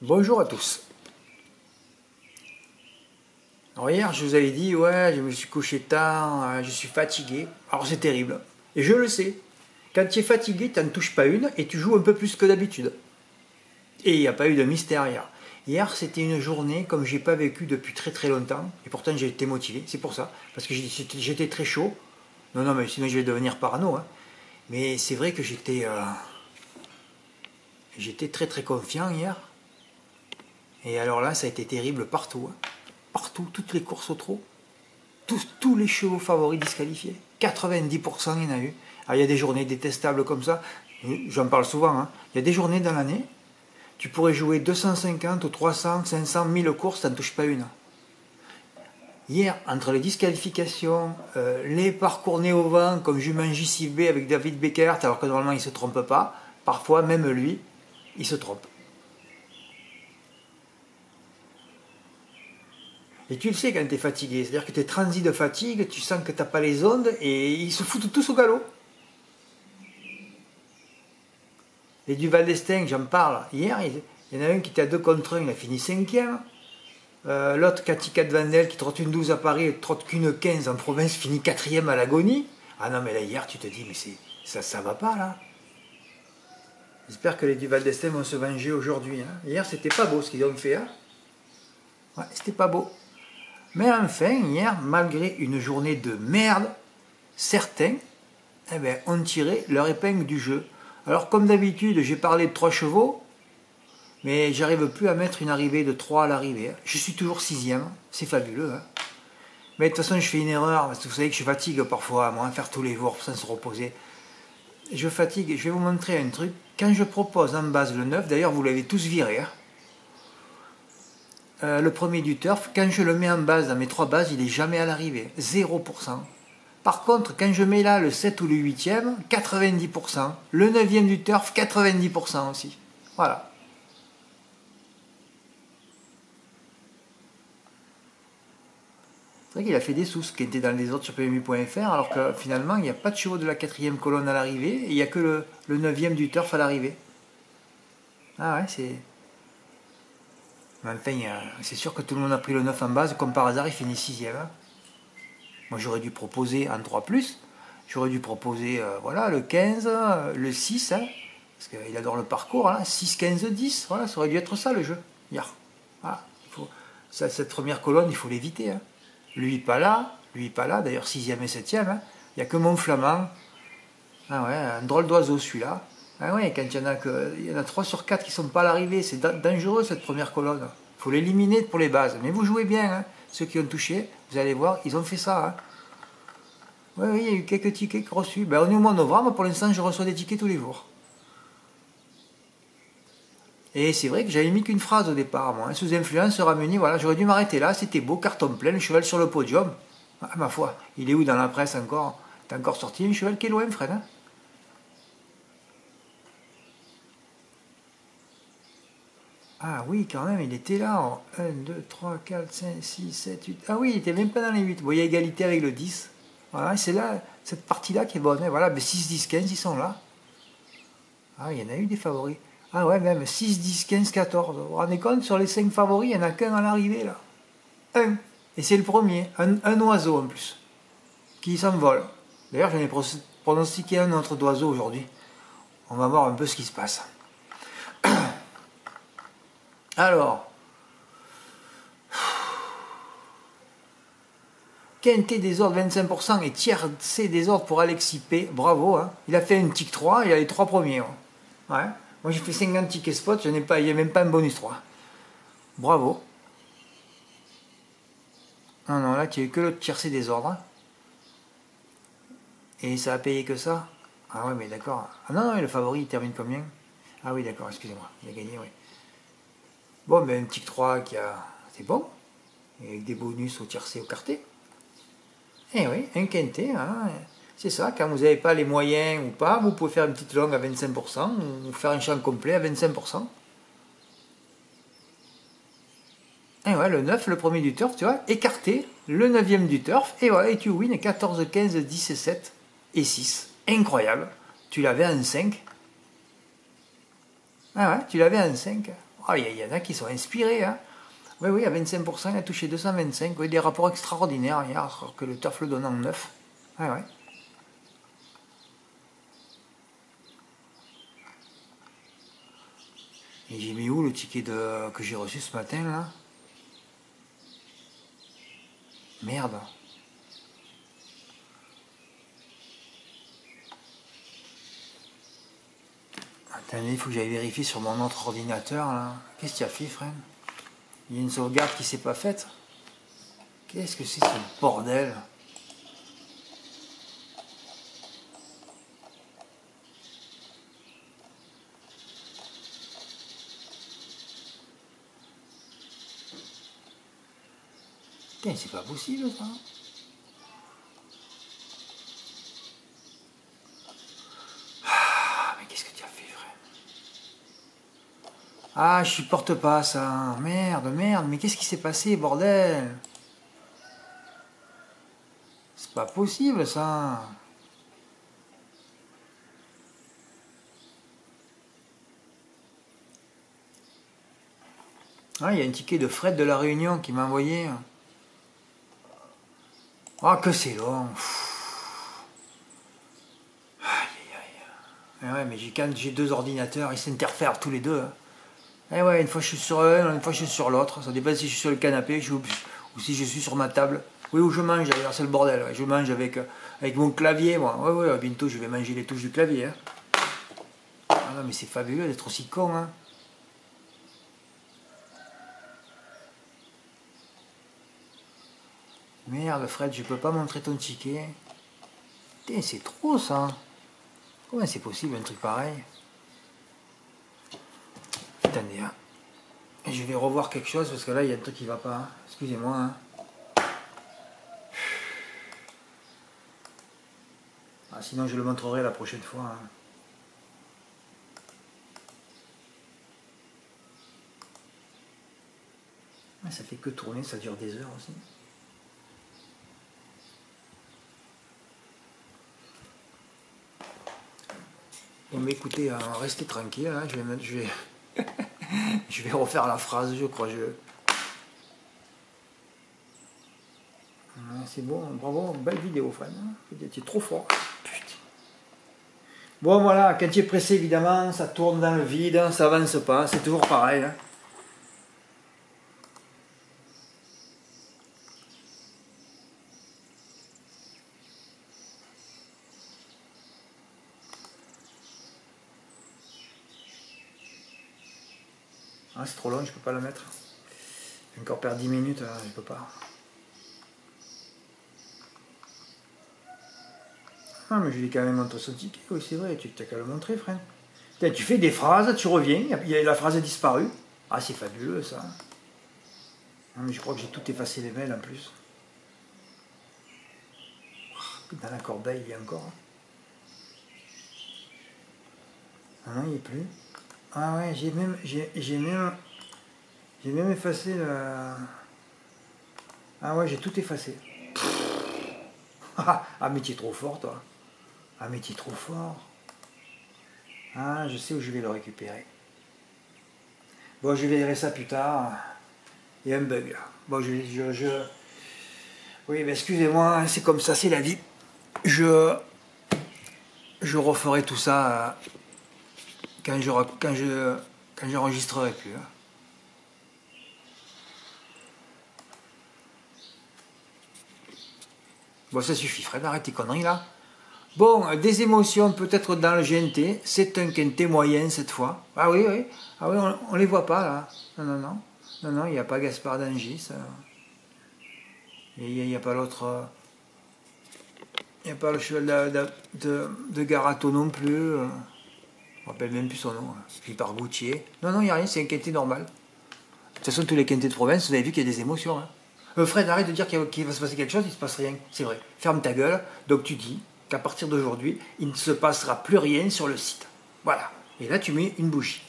Bonjour à tous. Alors hier, je vous avais dit, ouais, je me suis couché tard, je suis fatigué. Alors c'est terrible. Et je le sais. Quand tu es fatigué, tu n'en touches pas une et tu joues un peu plus que d'habitude. Et il n'y a pas eu de mystère hier. Hier, c'était une journée comme j'ai pas vécu depuis très très longtemps. Et pourtant, j'ai été motivé. C'est pour ça. Parce que j'étais très chaud. Non, mais sinon je vais devenir parano. Hein. Mais c'est vrai que j'étais très très confiant hier. Et alors là, ça a été terrible partout. Hein. Partout, toutes les courses au trot. Tous les chevaux favoris disqualifiés. 90% il y en a eu. Alors, il y a des journées détestables comme ça. J'en parle souvent. Hein. Il y a des journées dans l'année, tu pourrais jouer 250 ou 300, 500, 1000 courses, ça ne touche pas une. Hier, entre les disqualifications, les parcours nés au vent, comme Jumanji JCB avec David Beckert, alors que normalement il ne se trompe pas, parfois même lui, il se trompe. Et tu le sais quand tu es fatigué, c'est-à-dire que tu es transi de fatigue, tu sens que tu n'as pas les ondes et ils se foutent tous au galop. Les Duval d'Estaing, j'en parle. Hier, il y en a un qui était à 2 contre 1, il a fini 5e. L'autre, Cathy Vandel, qui trotte une 12 à Paris et trotte qu'une 15 en province, finit 4e à l'agonie. Ah non, mais là, hier, tu te dis, mais ça va pas, là. J'espère que les Duval d'Estaing vont se venger aujourd'hui. Hein. Hier, c'était pas beau ce qu'ils ont fait. Hein. Ouais, c'était pas beau. Mais enfin, hier, malgré une journée de merde, certains ont tiré leur épingle du jeu. Alors, comme d'habitude, j'ai parlé de 3 chevaux, mais j'arrive plus à mettre une arrivée de 3 à l'arrivée. Je suis toujours 6e, c'est fabuleux. Hein. Mais de toute façon, je fais une erreur, parce que vous savez que je fatigue parfois, moi, faire tous les jours sans se reposer. Je fatigue, je vais vous montrer un truc. Quand je propose en base le 9, d'ailleurs, vous l'avez tous viré, hein, le premier du turf, quand je le mets en base, dans mes 3 bases, il n'est jamais à l'arrivée. 0%. Par contre, quand je mets là le 7 ou le 8e, 90%. Le 9e du turf, 90% aussi. Voilà. C'est vrai qu'il a fait des sous qui étaient dans les autres sur PMU.fr, alors que finalement, il n'y a pas de chevaux de la 4e colonne à l'arrivée, et il n'y a que le 9e du turf à l'arrivée. Ah ouais, c'est... Enfin, c'est sûr que tout le monde a pris le 9 en base, comme par hasard, il finit 6e. Hein. Moi, j'aurais dû proposer en 3+, j'aurais dû proposer voilà, le 15, le 6, hein, parce qu'il adore le parcours, hein, 6, 15, 10, voilà, ça aurait dû être ça le jeu, hier. Voilà, cette première colonne, il faut l'éviter. Hein. Lui pas là, d'ailleurs 6e et 7e, hein. Il n'y a que mon flamand. Ah ouais, un drôle d'oiseau celui-là. Ah ouais, quand il y en a 3 sur 4 qui ne sont pas à l'arrivée, c'est dangereux cette première colonne. Il faut l'éliminer pour les bases. Mais vous jouez bien, hein. Ceux qui ont touché, vous allez voir, ils ont fait ça. Hein. Oui, il y a eu quelques tickets reçus. Ben, on est au mois de novembre, pour l'instant je reçois des tickets tous les jours. Et c'est vrai que j'avais mis qu'une phrase au départ, moi. Hein. Sous influence, Ramuni, voilà, j'aurais dû m'arrêter là, c'était beau, carton plein, le cheval sur le podium. Ah, ma foi, il est où dans la presse encore? T'as encore sorti un cheval qui est loin, Fred, hein. Ah oui, quand même, il était là en 1, 2, 3, 4, 5, 6, 7, 8. Ah oui, il était même pas dans les 8. Bon, il y a égalité avec le 10. Voilà, c'est là, cette partie-là qui est bonne. Voilà, mais 6, 10, 15, ils sont là. Ah, il y en a eu des favoris. Ah ouais, même 6, 10, 15, 14. Vous vous rendez compte, sur les 5 favoris, il n'y en a qu'un à l'arrivée, là. Un. Et c'est le premier. Un oiseau, en plus. Qui s'envole. D'ailleurs, j'en ai pronostiqué un autre d'oiseau aujourd'hui. On va voir un peu ce qui se passe. Alors, quinté désordre 25% et tiers C désordre pour Alexis P. Bravo, hein. Il a fait un tic 3, il a les 3 premiers. Ouais. Ouais. Moi j'ai fait 50 tickets spot, il n'y a même pas un bonus 3. Bravo. Non, là tu as eu que le tiers C désordre. Hein. Et ça a payé que ça. Ah ouais, mais d'accord. Ah non, le favori il termine combien? Ah oui, d'accord, excusez-moi, il a gagné, oui. Bon, ben un petit 3 c'est bon, avec des bonus au tiercé au quarté. Eh oui, un quintet, hein. C'est ça, quand vous n'avez pas les moyens ou pas, vous pouvez faire une petite longue à 25% ou faire un champ complet à 25%. Et ouais, le 9, le premier du turf, tu vois, écarté, le 9e du turf, et voilà, et tu wins 14, 15, 10 et 7 et 6. Incroyable, tu l'avais en 5. Ah ouais, tu l'avais en 5. Ah, il y en a qui sont inspirés. Hein. Oui, oui, à 25%, il a touché 225. Oui, des rapports extraordinaires hier, alors que le turf le donne en 9. Ouais, ouais. Et j'ai mis où le ticket que j'ai reçu ce matin, là? Merde. Attendez, il faut que j'aille vérifier sur mon autre ordinateur, là. Qu'est-ce qu'il y a fait, frère? Il y a une sauvegarde qui s'est pas faite. Qu'est-ce que c'est ce bordel? Putain, c'est pas possible, ça. Ah, mais qu'est-ce que tu as fait, frère? Ah, je supporte pas ça. Merde, merde, mais qu'est-ce qui s'est passé, bordel? C'est pas possible, ça. Ah, il y a un ticket de Fred de la Réunion qui m'a envoyé. Ah, que c'est long. Aïe, aïe, aïe. Ah ouais, mais quand j'ai deux ordinateurs, ils s'interfèrent tous les deux. Eh ouais, une fois je suis sur un, une fois je suis sur l'autre. Ça dépend si je suis sur le canapé ou si je suis sur ma table. Oui, où je mange d'ailleurs, c'est le bordel. Ouais. Je mange avec mon clavier, moi. Ouais, ouais, bientôt je vais manger les touches du clavier. Hein. Ah non, mais c'est fabuleux d'être aussi con. Hein. Merde, Fred, je peux pas montrer ton ticket. Putain, c'est trop ça. Comment c'est possible un truc pareil? Attendez, hein. Je vais revoir quelque chose parce que là il y a un truc qui va pas. Hein. Excusez-moi. Hein. Ah, sinon je le montrerai la prochaine fois. Hein. Ah, ça fait que tourner, ça dure des heures aussi. Bon, mais écoutez, restez tranquille, hein. Je vais refaire la phrase, je crois. C'est bon, bravo, belle vidéo, Fred. Tu es trop fort. Putain. Bon, voilà, quand tu es pressé, évidemment, ça tourne dans le vide, ça avance pas, c'est toujours pareil. Hein. Ah, c'est trop long, je peux pas le mettre. Je vais encore perdre 10 minutes, je peux pas. Ah, mais je lui ai quand même montré son ticket. Oui, c'est vrai, tu n'as qu'à le montrer, frère. Tu fais des phrases, tu reviens, la phrase a disparu. Ah, c'est fabuleux, ça. Ah, mais je crois que j'ai tout effacé les mails, en plus. Dans la corbeille, il y a encore. Ah non, il n'y est plus. Ah ouais, j'ai même effacé le... Ah ouais, j'ai tout effacé. Ah, mais tu es trop fort, toi. Ah, mais tu es trop fort. Ah, je sais où je vais le récupérer. Bon, je verrai ça plus tard. Il y a un bug, là. Bon, Oui, mais excusez-moi, c'est comme ça, c'est la vie. Je referai tout ça quand j'enregistrerai plus. Hein. Bon, ça suffit, Fred, arrête tes conneries, là. Bon, des émotions peut-être dans le GNT. C'est un quintet moyen cette fois. Ah oui, oui. Ah oui, on les voit pas, là. Non, non, non. Non, non, il n'y a pas Gaspard d'Angis. Il n'y a pas l'autre... Il n'y a pas le cheval de Garato non plus. Je ne me rappelle même plus son nom. Puis par Goutier. Non, non, il n'y a rien, c'est un quintet normal. De toute façon, tous les quintets de province, vous avez vu qu'il y a des émotions. Hein. Fred, arrête de dire qu'il va se passer quelque chose, il ne se passe rien. C'est vrai. Ferme ta gueule. Donc tu dis qu'à partir d'aujourd'hui, il ne se passera plus rien sur le site. Voilà. Et là, tu mets une bougie.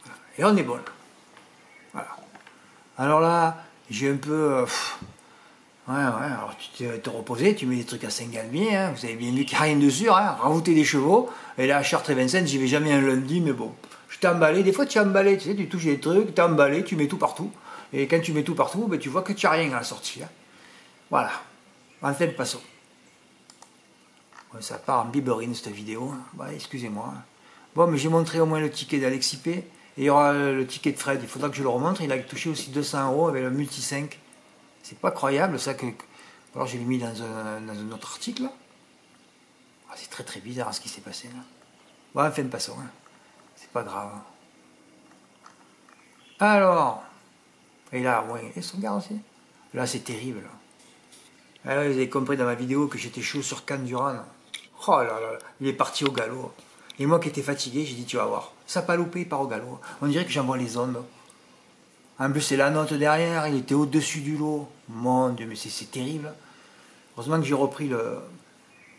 Voilà. Et on est bon. Voilà. Alors là, j'ai un peu... Ouais, alors tu te reposais, tu mets des trucs à Saint-Galmier, hein, vous avez bien vu qu'il n'y a rien dessus, hein, rajouter des chevaux, et là à Chartres et Vincennes, j'y vais jamais un lundi, mais bon, je t'ai emballé, des fois tu es emballé, tu sais, tu touches des trucs, tu es emballé, tu mets tout partout, et quand tu mets tout partout, ben, tu vois que tu n'as rien à la sortie, hein. Voilà, enfin passons. Ouais, ça part en biberine cette vidéo, hein. Bah, excusez-moi. Bon, mais j'ai montré au moins le ticket d'Alexis P, et il y aura le ticket de Fred, il faudra que je le remontre, il a touché aussi 200 € avec le multi 5. C'est pas croyable ça que. Alors je l'ai mis dans un autre article. Ah, c'est très très bizarre ce qui s'est passé là. Bon, enfin, passons. Hein. C'est pas grave. Alors. Et là, ouais, et son gars aussi. Là, c'est terrible. Là. Ah, vous avez compris dans ma vidéo que j'étais chaud sur Can Duran. Oh là là, il est parti au galop. Et moi qui étais fatigué, j'ai dit tu vas voir. Ça n'a pas loupé, il part au galop. On dirait que j'envoie les ondes. En plus, c'est la note derrière, il était au-dessus du lot. Mon Dieu, mais c'est terrible. Heureusement que j'ai repris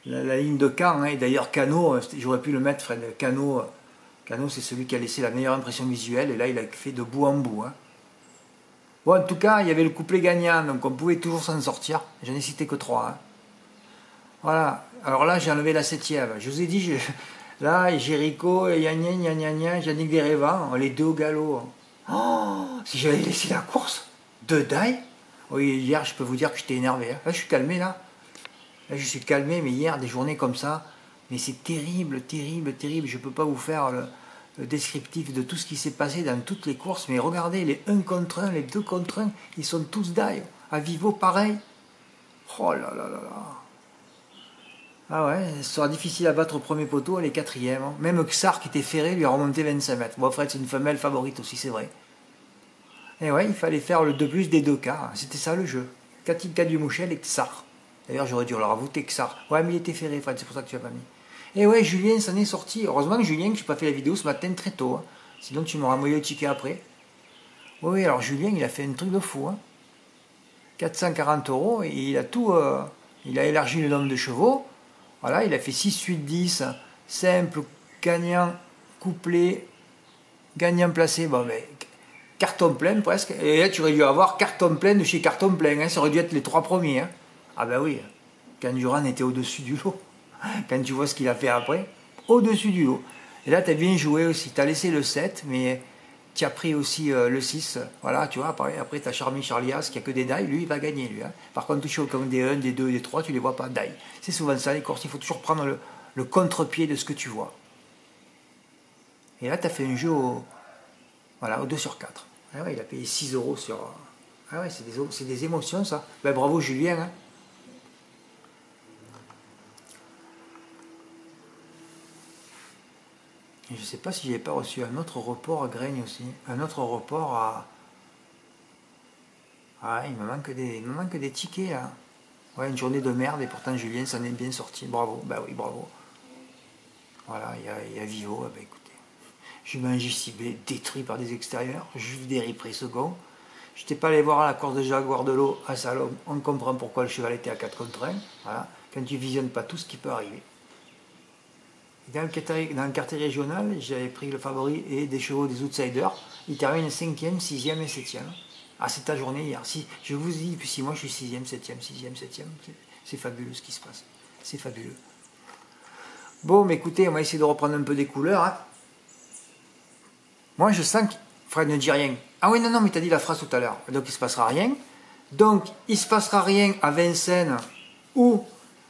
la ligne de Caen. Hein. Et d'ailleurs, Cano, j'aurais pu le mettre, Fred. Cano, c'est celui qui a laissé la meilleure impression visuelle. Et là, il a fait de bout en bout. Hein. Bon, en tout cas, il y avait le couplet gagnant. Donc, on pouvait toujours s'en sortir. J'en ai cité que 3. Hein. Voilà. Alors là, j'ai enlevé la 7e. Je vous ai dit, là, Jéricho, Yannick Dereva, les deux au galop. Oh, si j'avais laissé la course de Dai, oui, hier, je peux vous dire que j'étais énervé. Hein. Là, je suis calmé, là. Là, je suis calmé, mais hier, des journées comme ça, mais c'est terrible, terrible, terrible. Je ne peux pas vous faire le descriptif de tout ce qui s'est passé dans toutes les courses, mais regardez, les 1 contre 1, les 2 contre 1, ils sont tous Dai. À Vivo, pareil. Oh là là là là. Ah ouais, ce sera difficile à battre au premier poteau, elle est 4e. Hein. Même Xar qui était ferré lui a remonté 25 mètres. Bon, Fred, c'est une femelle favorite aussi, c'est vrai. Et ouais, il fallait faire le 2 plus des 2 quarts. C'était ça le jeu. Katinka Dumouchel et Xar. D'ailleurs, j'aurais dû leur avouer Xar. Ouais, mais il était ferré, Fred, c'est pour ça que tu l'as pas mis. Et ouais, Julien s'en est sorti. Heureusement que Julien, que je n'ai pas fait la vidéo ce matin très tôt. Hein. Sinon, tu m'auras envoyé le ticket après. Oui, alors Julien, il a fait un truc de fou. Hein. 440 € et il a tout. Il a élargi le nombre de chevaux. Voilà, il a fait 6, 8, 10, simple, gagnant, couplé, gagnant placé, bon ben, carton plein presque. Et là, tu aurais dû avoir carton plein de chez carton plein, hein, ça aurait dû être les 3 premiers. Hein. Ah ben oui, quand Duran était au-dessus du lot, quand tu vois ce qu'il a fait après, au-dessus du lot. Et là, tu as bien joué aussi, tu as laissé le 7, mais tu as pris aussi le 6. Voilà, tu vois, après tu as Charmy Charlias qui a que des die, lui il va gagner lui. Hein. Par contre, tu comme des 1, des 2, des 3, tu les vois pas die. C'est souvent ça les courses, il faut toujours prendre le contre-pied de ce que tu vois. Et là, tu as fait un jeu au 2 sur 4. Ah ouais, il a payé 6 € sur. Ah ouais, c'est des émotions ça. Ben, bravo Julien. Hein. Et je ne sais pas si j'avais pas reçu un autre report à Graigne aussi. Un autre report à. Ah, il me manque des tickets là. Ouais, une journée de merde et pourtant Julien s'en est bien sorti. Bravo, bah oui, bravo. Voilà, il y a Vivo, bah écoutez. Je mets un JCB détruit par des extérieurs, juste des replays seconds. Je n'étais pas allé voir à la course de Jaguar de l'eau à Salon. On comprend pourquoi le cheval était à 4 contre 1. Voilà, quand tu visionnes pas tout ce qui peut arriver. Dans le quartier régional, j'avais pris le favori et des chevaux des outsiders. Ils terminent 5e, 6e et 7e. Ah, c'est ta journée hier. Si, je vous dis, depuis 6 mois, je suis 6e, 7e, 6e, 7e. C'est fabuleux ce qui se passe. C'est fabuleux. Bon, mais écoutez, on va essayer de reprendre un peu des couleurs. Hein. Moi, je sens que Fred ne dit rien. Ah oui, non, mais tu as dit la phrase tout à l'heure. Donc, il ne se passera rien. Donc, il ne se passera rien à Vincennes où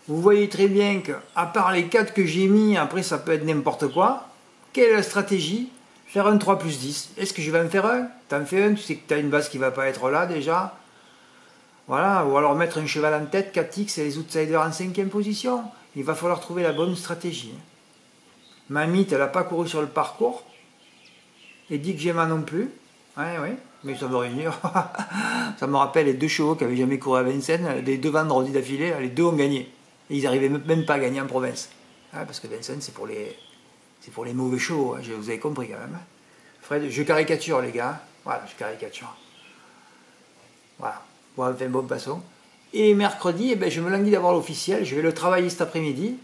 vous voyez très bien qu'à part les 4 que j'ai mis, après, ça peut être n'importe quoi. Quelle est la stratégie? Faire un 3 plus 10. Est-ce que je vais en faire un? T'en fais un, tu sais que tu as une base qui ne va pas être là déjà. Voilà, ou alors mettre un cheval en tête, 4x et les outsiders en 5e position. Il va falloir trouver la bonne stratégie. Mamite, elle n'a pas couru sur le parcours. Et dit que Gemma non plus. Ouais, mais ça veut rien dire. Ça me rappelle les 2 chevaux qui n'avaient jamais couru à Vincennes, les 2 vendredis d'affilée, les 2 ont gagné. Et ils n'arrivaient même pas à gagner en province. Ouais, parce que Vincennes, c'est pour les mauvais chevaux, hein, vous avez compris quand même. Fred, je caricature les gars. Voilà, je caricature. Voilà. Bon, enfin, bon, passons. Et mercredi, eh ben, je me languis d'avoir l'officiel. Je vais le travailler cet après-midi.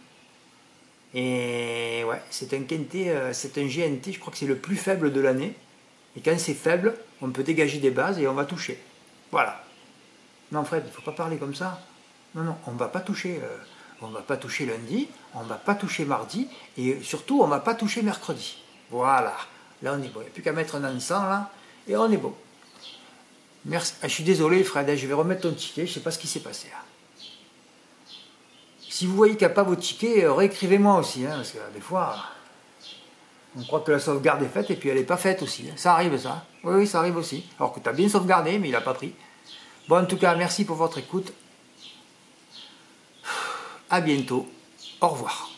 Et ouais, c'est un quintet, c'est un GNT, je crois que c'est le plus faible de l'année. Et quand c'est faible, on peut dégager des bases et on va toucher. Voilà. Non Fred, il ne faut pas parler comme ça. Non, non, on ne va pas toucher lundi, on ne va pas toucher mardi, et surtout, on ne va pas toucher mercredi. Voilà, là on est bon. Il n'y a plus qu'à mettre un encens là, et on est bon. Merci. Ah, je suis désolé Fred, je vais remettre ton ticket, je ne sais pas ce qui s'est passé là. Si vous voyez qu'il n'y a pas vos tickets, réécrivez-moi aussi, parce que des fois, on croit que la sauvegarde est faite, et puis elle n'est pas faite aussi. Ça arrive ça. Oui, oui, ça arrive aussi. Alors que tu as bien sauvegardé, mais il n'a pas pris. Bon, en tout cas, merci pour votre écoute. À bientôt. Au revoir.